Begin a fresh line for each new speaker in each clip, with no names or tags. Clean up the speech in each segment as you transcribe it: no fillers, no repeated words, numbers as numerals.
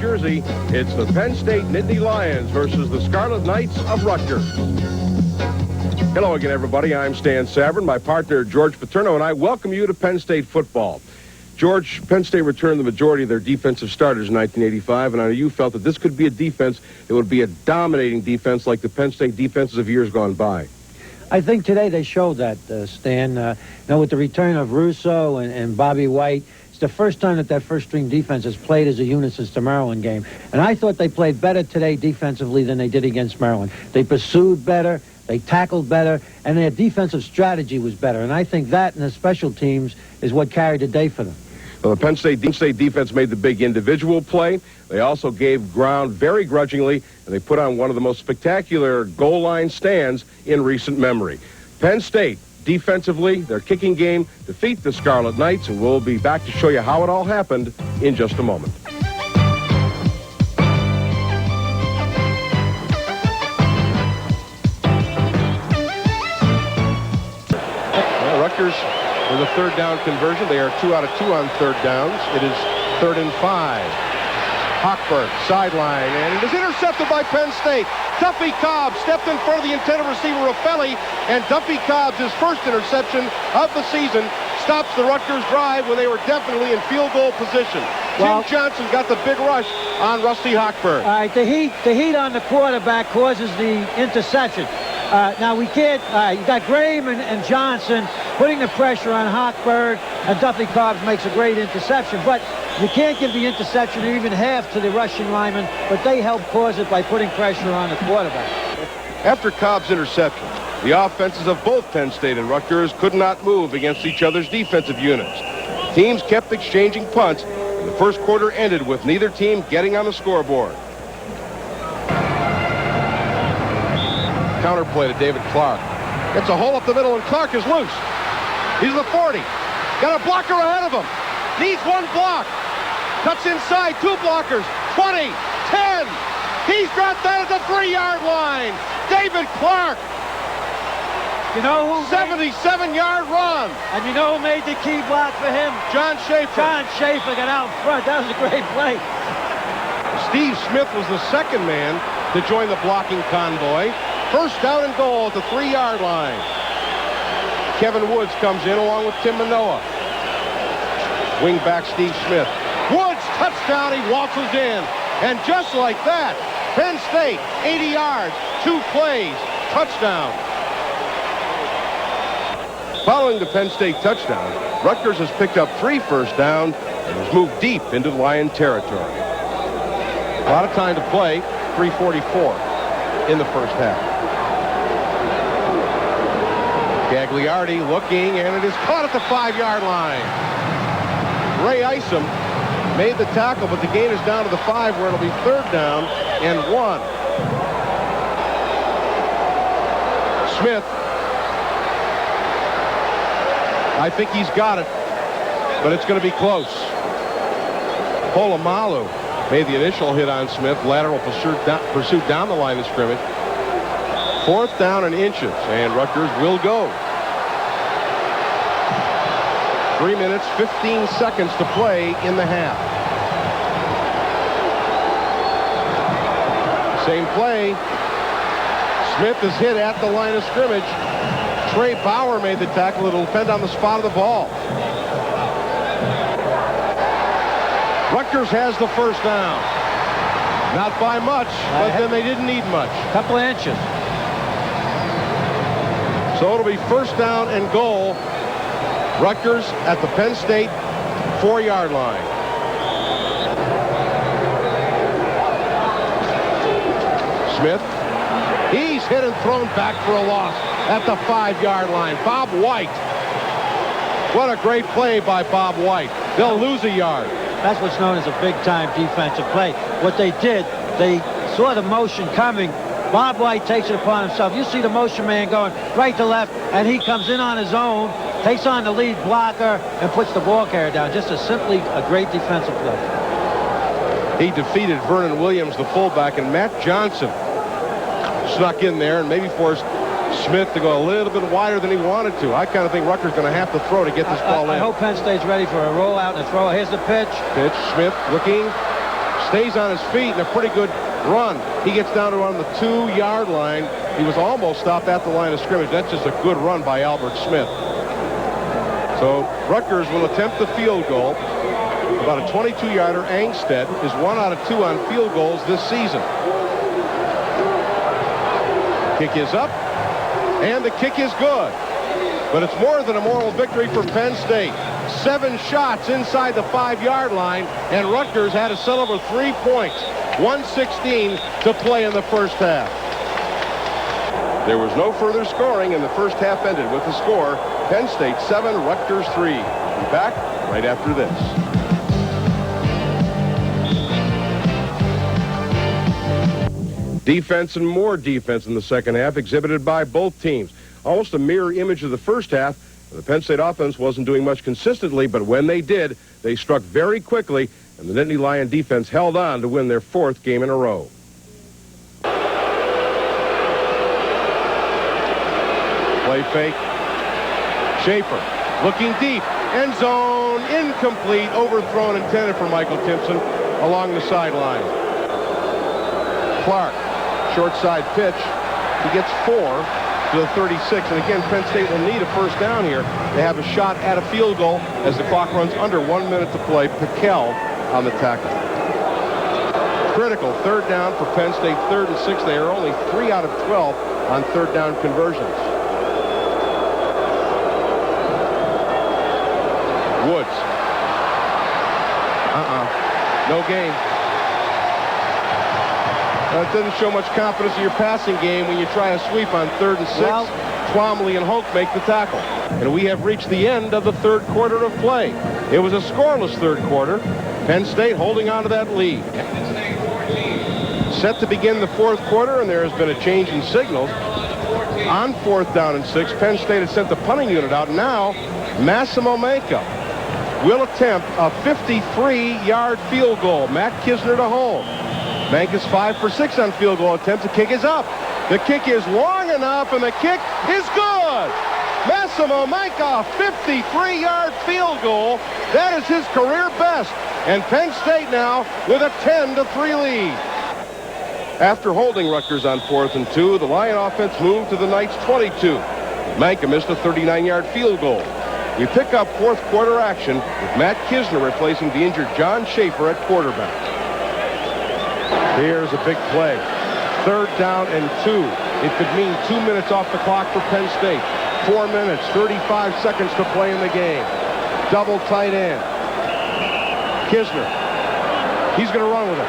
Jersey, it's the Penn State Nittany Lions versus the Scarlet Knights of Rutgers. Hello again, everybody. I'm Stan Savran. My partner, George Paterno, and I welcome you to Penn State football. George, Penn State returned the majority of their defensive starters in 1985, and I know you felt that this could be a defense that would be a dominating defense like the Penn State defenses of years gone by.
I think today they showed that, Stan. With the return of Russo and Bobby White, it's the first time that first-string defense has played as a unit since the Maryland game. And I thought they played better today defensively than they did against Maryland. They pursued better, they tackled better, and their defensive strategy was better. And I think that and the special teams is what carried the day for them.
Well, the Penn State defense made the big individual play. They also gave ground very grudgingly, and they put on one of the most spectacular goal line stands in recent memory. Penn State, defensively, their kicking game, defeat the Scarlet Knights, and we'll be back to show you how it all happened in just a moment. Well, Rutgers with a third down conversion. They are 2 out of 2 on third downs. It is 3rd and 5. Hochberg, sideline, and it is intercepted by Penn State. Duffy Cobb stepped in front of the intended receiver, Raffelli, and Duffy Cobb's his first interception of the season stops the Rutgers drive when they were definitely in field goal position. Jim Johnson got the big rush on Rusty Hochberg.
All right, the heat on the quarterback causes the interception. Now we can't, you got Graham and Johnson putting the pressure on Hochberg, and Duffy Cobbs makes a great interception, but you can't give the interception or even half to the rushing lineman, but they help cause it by putting pressure on the quarterback.
After Cobb's interception, the offenses of both Penn State and Rutgers could not move against each other's defensive units. Teams kept exchanging punts, and the first quarter ended with neither team getting on the scoreboard. Counterplay to David Clark. Gets a hole up the middle, and Clark is loose. He's the 40. Got a blocker ahead of him. Needs one block. Cuts inside, 2 blockers. 20, 10. He's got that at the 3-yard line. David Clark.
You know who?
77-yard run.
And you know who made the key block for him?
John Schaefer.
John Schaefer got out front. That was a great play.
Steve Smith was the second man to join the blocking convoy. First down and goal at the 3-yard line. Kevin Woods comes in along with Tim Manoa. Wing back Steve Smith. Woods, touchdown, he waltzes in. And just like that, Penn State, 80 yards, 2 plays, touchdown. Following the Penn State touchdown, Rutgers has picked up 3 first downs and has moved deep into Lion territory. A lot of time to play, 3:44 in the first half. Gagliardi looking, and it is caught at the 5-yard line. Ray Isom made the tackle, but the gain is down to the 5, where it'll be 3rd down and 1. Smith, I think he's got it, but it's going to be close. Polamalu made the initial hit on Smith. Lateral pursuit down the line of scrimmage. 4th down and inches, and Rutgers will go. 3 minutes, 15 seconds to play in the half. Same play. Smith is hit at the line of scrimmage. Trey Bauer made the tackle. It'll depend on the spot of the ball. Rutgers has the first down. Not by much, but then they didn't need much.
Couple of inches.
So it'll be 1st down and goal. Rutgers at the Penn State 4-yard line. Smith. He's hit and thrown back for a loss at the 5-yard line. Bob White. What a great play by Bob White. They'll lose a yard.
That's what's known as a big-time defensive play. What they did, they saw the motion coming. Bob White takes it upon himself. You see the motion man going right to left, and he comes in on his own, takes on the lead blocker, and puts the ball carrier down. Just simply a great defensive play.
He defeated Vernon Williams, the fullback, and Matt Johnson snuck in there and maybe forced Smith to go a little bit wider than he wanted to. I kind of think Rutgers going to have to throw to get this ball in.
I hope Penn State's ready for a rollout and a throw. Here's the pitch.
Pitch, Smith looking, Stays on his feet and a pretty good run. He gets down to on the 2-yard line. He was almost stopped at the line of scrimmage. That's just a good run by Albert Smith. So Rutgers will attempt the field goal. About a 22-yarder. Angstead is 1 out of 2 on field goals this season. Kick is up, and the kick is good. But it's more than a moral victory for Penn State. 7 shots inside the 5-yard line, and Rutgers had to settle for 3 points. 1:16 to play in the first half. There was no further scoring, and the first half ended with the score: Penn State 7, Rutgers 3. We'll be back right after this. Defense and more defense in the second half exhibited by both teams. Almost a mirror image of the first half. The Penn State offense wasn't doing much consistently, but when they did, they struck very quickly, and the Nittany Lion defense held on to win their 4th game in a row. Play fake. Schaefer looking deep. End zone. Incomplete. Overthrown, intended for Michael Timpson along the sideline. Clark. Short side pitch. He gets 4 to the 36. And again, Penn State will need a first down here. They have a shot at a field goal as the clock runs under 1 minute to play. Piquel on the tackle. Critical 3rd down for Penn State. 3rd and 6. They are only 3 out of 12 on 3rd down conversions. Woods. No gain. It doesn't show much confidence in your passing game when you try a sweep on 3rd and 6. Well, Twombly and Hoke make the tackle. And we have reached the end of the 3rd quarter of play. It was a scoreless 3rd quarter. Penn State holding on to that lead. Set to begin the 4th quarter, and there has been a change in signals. On 4th down and 6, Penn State has sent the punting unit out. Now, Massimo Manca will attempt a 53-yard field goal. Matt Kisner to hold. Manca's 5 for 6 on field goal attempt. The kick is up. The kick is long enough, and the kick is good. Massimo Manca, 53-yard field goal. That is his career best. And Penn State now with a 10-3 lead. After holding Rutgers on 4th and 2, the Lion offense moved to the Knights' 22. Manca missed a 39-yard field goal. We pick up 4th quarter action with Matt Kisner replacing the injured John Schaefer at quarterback. Here's a big play. 3rd down and 2. It could mean 2 minutes off the clock for Penn State. 4 minutes, 35 seconds to play in the game. Double tight end. Kisner. He's going to run with it.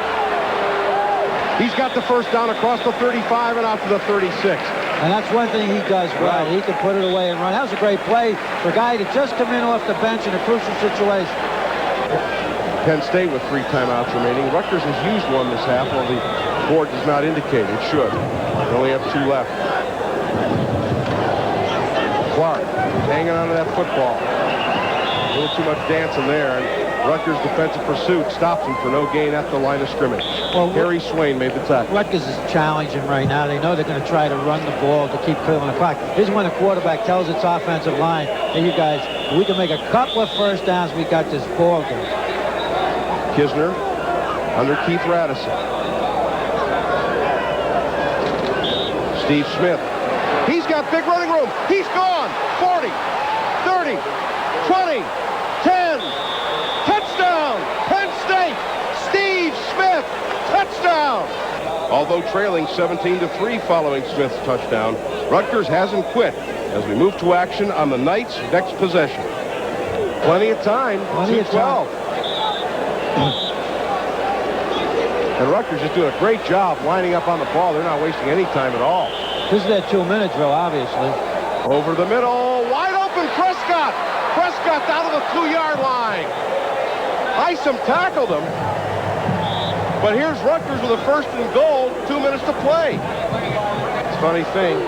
He's got the first down across the 35 and out to the 36.
And that's one thing he does well. He can put it away and run. That was a great play for a guy to just come in off the bench in a crucial situation.
Penn State with 3 timeouts remaining. Rutgers has used 1 this half, while the board does not indicate it should. They only have 2 left. Clark hanging on to that football. A little too much dancing there, and Rutgers' defensive pursuit stops him for no gain at the line of scrimmage. Well, Harry Swain made the tackle.
Rutgers is challenging right now. They know they're going to try to run the ball to keep killing the clock. This is when the quarterback tells its offensive line, hey, you guys, we can make a couple of first downs. We got this ball game.
Kisner under Keith Radisson. Steve Smith. He's got big running room. He's gone. 40, 30, 20, 10. Touchdown, Penn State. Steve Smith, touchdown. Although trailing 17-3 following Smith's touchdown, Rutgers hasn't quit as we move to action on the Knights' next possession. Plenty of time. 2:12. And Rutgers is doing a great job lining up on the ball. They're not wasting any time at all.
This is their 2-minute drill, obviously.
Over the middle, wide open, Prescott. Prescott down to the 2-yard line. Isom tackled him. But here's Rutgers with a 1st and goal, 2 minutes to play. It's a funny thing.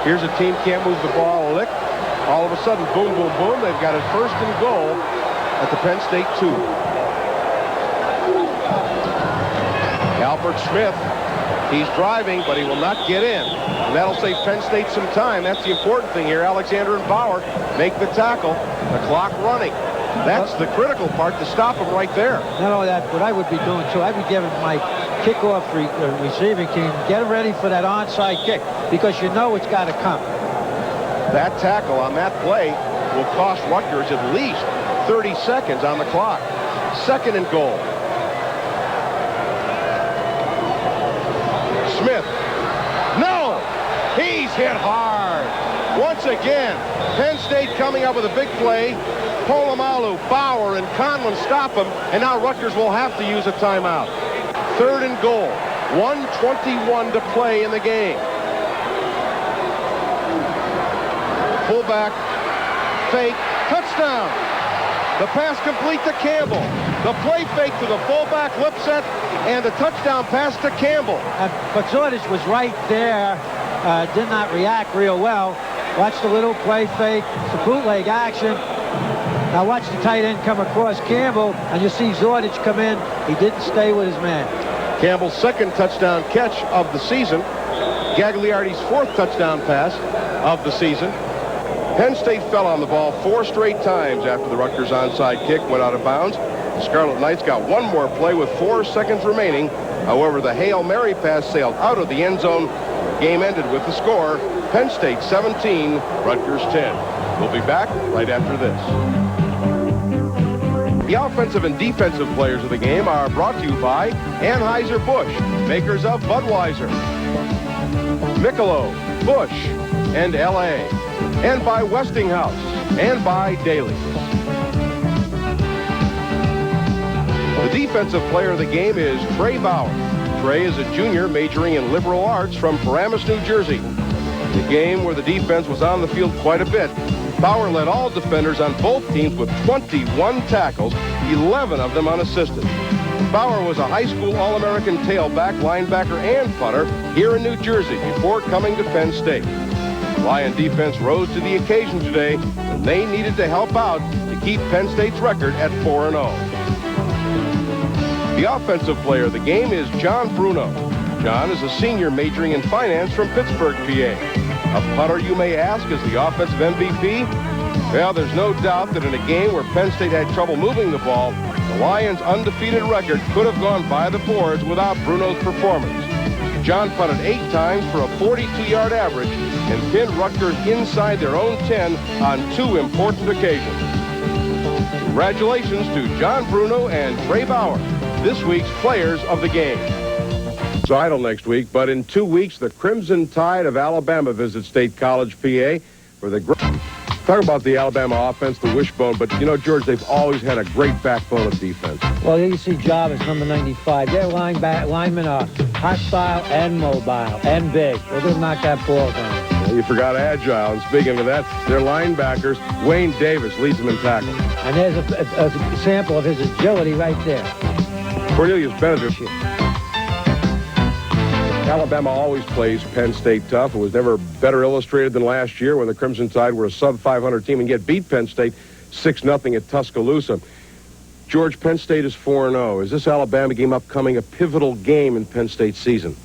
Here's a team can't move the ball a lick. All of a sudden, boom, boom, boom. They've got a 1st and goal at the Penn State 2. Albert Smith, he's driving, but he will not get in. And that'll save Penn State some time. That's the important thing here. Alexander and Bauer make the tackle. The clock running. That's the critical part, to stop him right there.
Not only that, what I would be doing, too, I'd be giving my kickoff receiving team, get ready for that onside kick, because you know it's got to come.
That tackle on that play will cost Rutgers at least 30 seconds on the clock. 2nd and goal. Smith. No! He's hit hard. Once again, Penn State coming up with a big play. Polamalu, Bauer, and Conlon stop him, and now Rutgers will have to use a timeout. 3rd and goal. 1:21 to play in the game. Fullback, fake, touchdown. The pass complete to Campbell. The play fake to the fullback, Lipset, and the touchdown pass to Campbell.
But Zordich was right there, did not react real well. Watch the little play fake, it's a bootleg action. Now watch the tight end come across Campbell, and you see Zordich come in. He didn't stay with his man.
Campbell's 2nd touchdown catch of the season. Gagliardi's 4th touchdown pass of the season. Penn State fell on the ball 4 straight times after the Rutgers onside kick went out of bounds. The Scarlet Knights got one more play with 4 seconds remaining. However, the Hail Mary pass sailed out of the end zone. The game ended with the score, Penn State 17, Rutgers 10. We'll be back right after this. The offensive and defensive players of the game are brought to you by Anheuser-Busch, makers of Budweiser, Michelob, Busch, and L.A., and by Westinghouse, and by Daly. The defensive player of the game is Trey Bauer. Trey is a junior majoring in liberal arts from Paramus, New Jersey. The game where the defense was on the field quite a bit. Bauer led all defenders on both teams with 21 tackles, 11 of them unassisted. Bauer was a high school All-American tailback, linebacker, and punter here in New Jersey before coming to Penn State. Lion defense rose to the occasion today when they needed to help out to keep Penn State's record at 4-0. The offensive player of the game is John Bruno. John is a senior majoring in finance from Pittsburgh, PA. A punter, you may ask, is the offensive MVP? Well, there's no doubt that in a game where Penn State had trouble moving the ball, the Lions' undefeated record could have gone by the boards without Bruno's performance. John punted 8 times for a 42-yard average and pinned Rutgers inside their own 10 on 2 important occasions. Congratulations to John Bruno and Trey Bauer, this week's players of the game. It's idle next week, but in 2 weeks, the Crimson Tide of Alabama visits State College, PA, for the talk about the Alabama offense, the wishbone, but you know, George, they've always had a great backbone of defense.
Well, you see Jarvis, number 95. Their linemen are hostile and mobile and big. They're going to knock that ball down.
Well, you forgot agile, and speaking of that, their linebackers, Wayne Davis leads them in tackles.
And there's a sample of his agility right there.
Cornelius Benedict. Alabama always plays Penn State tough. It was never better illustrated than last year when the Crimson Tide were a sub-500 team and yet beat Penn State 6-0 at Tuscaloosa. George, Penn State is 4-0. Is this Alabama game upcoming a pivotal game in Penn State's season?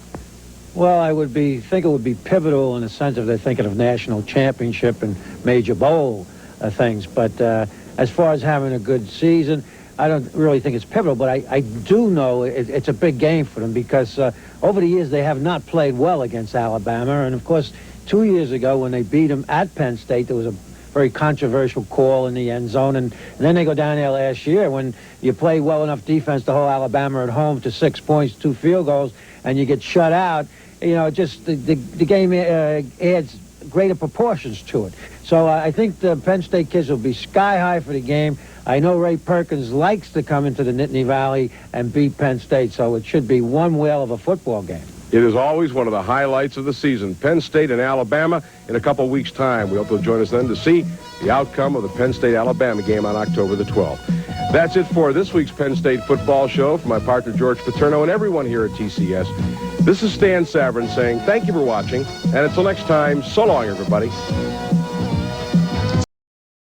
Well, I think it would be pivotal in the sense of they're thinking of national championship and major bowl things. But as far as having a good season, I don't really think it's pivotal, but I do know it's a big game for them because over the years they have not played well against Alabama. And, of course, 2 years ago when they beat them at Penn State, there was a very controversial call in the end zone. And then they go down there last year when you play well enough defense to hold Alabama at home to 6 points, 2 field goals, and you get shut out. You know, just the game adds greater proportions to it. So I think the Penn State kids will be sky high for the game. I know Ray Perkins likes to come into the Nittany Valley and beat Penn State, so it should be one whale of a football game.
It is always one of the highlights of the season. Penn State and Alabama in a couple weeks' time. We hope you'll join us then to see the outcome of the Penn State-Alabama game on October the 12th. That's it for this week's Penn State football show. For my partner George Paterno and everyone here at TCS, this is Stan Savran saying thank you for watching, and until next time, so long, everybody.